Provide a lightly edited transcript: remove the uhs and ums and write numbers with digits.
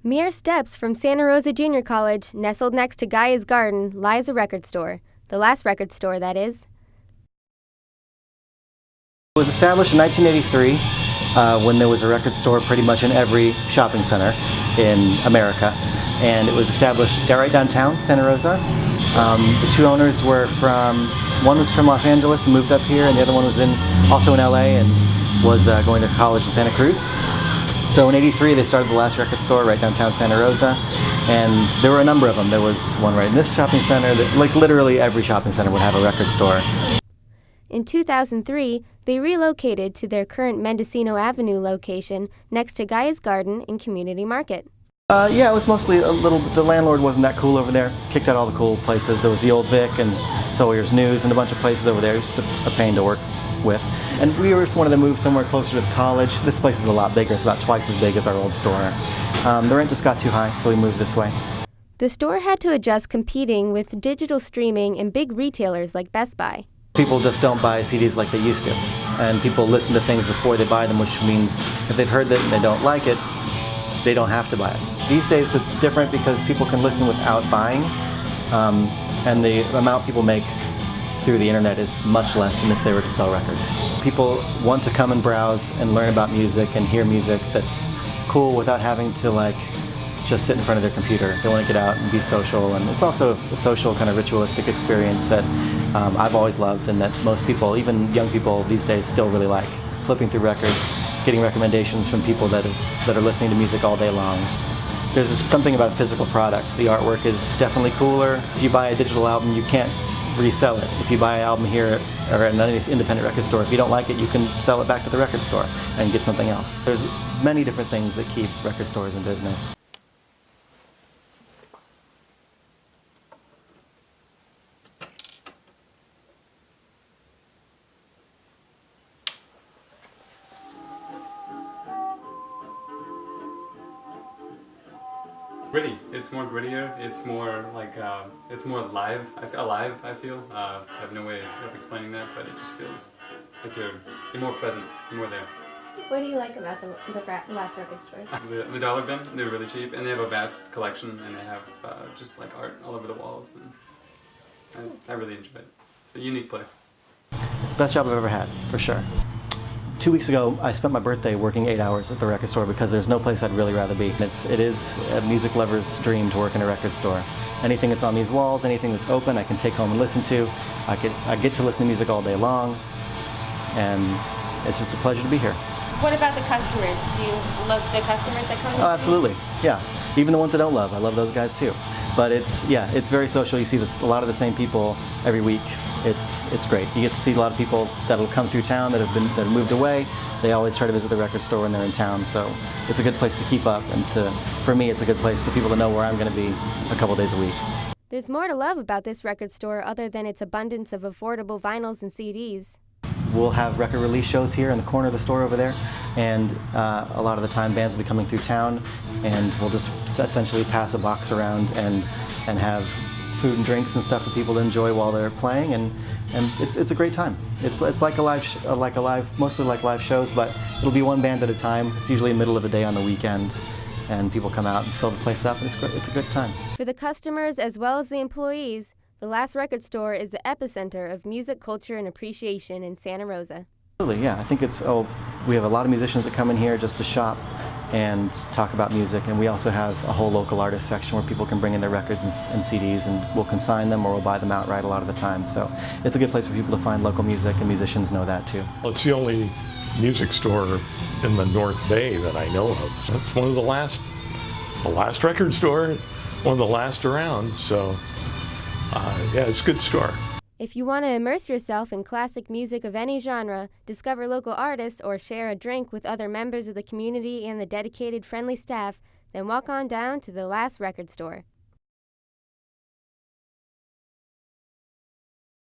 Mere steps from Santa Rosa Junior College, nestled next to Gaia's Garden, lies a record store. The last record store, that is. It was established in 1983 when there was a record store pretty much in every shopping center in America. And it was established right downtown Santa Rosa. The two owners were one was from Los Angeles and moved up here, and the other one was also in LA and was going to college in Santa Cruz. So in '83 they started the last record store right downtown Santa Rosa, and there were a number of them. There was one right in this shopping center. Like literally every shopping center would have a record store. In 2003, they relocated to their current Mendocino Avenue location next to Gaia's Garden in Community Market. Yeah, it was mostly the landlord wasn't that cool over there. Kicked out all the cool places. There was the Old Vic and Sawyer's News and a bunch of places over there. Just a pain to work with. And we just wanted to move somewhere closer to the college. This place is a lot bigger. It's about twice as big as our old store. The rent just got too high, so we moved this way. The store had to adjust competing with digital streaming and big retailers like Best Buy. People just don't buy CDs like they used to. And people listen to things before they buy them, which means if they've heard it and they don't like it, they don't have to buy it. These days it's different because people can listen without buying, and the amount people make through the internet is much less than if they were to sell records. People want to come and browse and learn about music and hear music that's cool without having to just sit in front of their computer. They want to get out and be social, and it's also a social kind of ritualistic experience that I've always loved and that most people, even young people these days, still really like. Flipping through records, getting recommendations from people that are listening to music all day long. There's something about a physical product. The artwork is definitely cooler. If you buy a digital album, you can't resell it. If you buy an album here or at an independent record store, if you don't like it, you can sell it back to the record store and get something else. There's many different things that keep record stores in business. Gritty. It's more grittier. It's more like it's more live. Alive. I feel. I have no way of explaining that, but it just feels like you're more present. You're more there. What do you like about the last record store? The dollar bin. They're really cheap, and they have a vast collection, and they have just like art all over the walls, and I really enjoy it. It's a unique place. It's the best job I've ever had, for sure. 2 weeks ago, I spent my birthday working 8 hours at the record store because there's no place I'd really rather be. It is a music lover's dream to work in a record store. Anything that's on these walls, anything that's open, I can take home and listen to. I get to listen to music all day long, and it's just a pleasure to be here. What about the customers? Do you love the customers that come in? Oh, absolutely, yeah. Even the ones I don't love, I love those guys too. But it's very social. You see a lot of the same people every week. It's great. You get to see a lot of people that'll come through town that have moved away. They always try to visit the record store when they're in town, so it's a good place to keep up, and for me it's a good place for people to know where I'm going to be a couple days a week. There's more to love about this record store other than its abundance of affordable vinyls and CDs. We'll have record release shows here in the corner of the store over there, and a lot of the time bands will be coming through town, and we'll just essentially pass a box around and have food and drinks and stuff for people to enjoy while they're playing, and it's a great time. It's like mostly like live shows, but it'll be one band at a time. It's usually in the middle of the day on the weekend, and people come out and fill the place up, and it's a good time. For the customers as well as the employees, the last record store is the epicenter of music, culture, and appreciation in Santa Rosa. Absolutely, yeah. I think we have a lot of musicians that come in here just to shop and talk about music, and we also have a whole local artist section where people can bring in their records and CDs, and we'll consign them or we'll buy them outright a lot of the time. So it's a good place for people to find local music, and musicians know that too. Well, it's the only music store in the North Bay that I know of. It's one of the last record store, one of the last around, so yeah, it's a good store. If you want to immerse yourself in classic music of any genre, discover local artists, or share a drink with other members of the community and the dedicated, friendly staff, then walk on down to the last record store.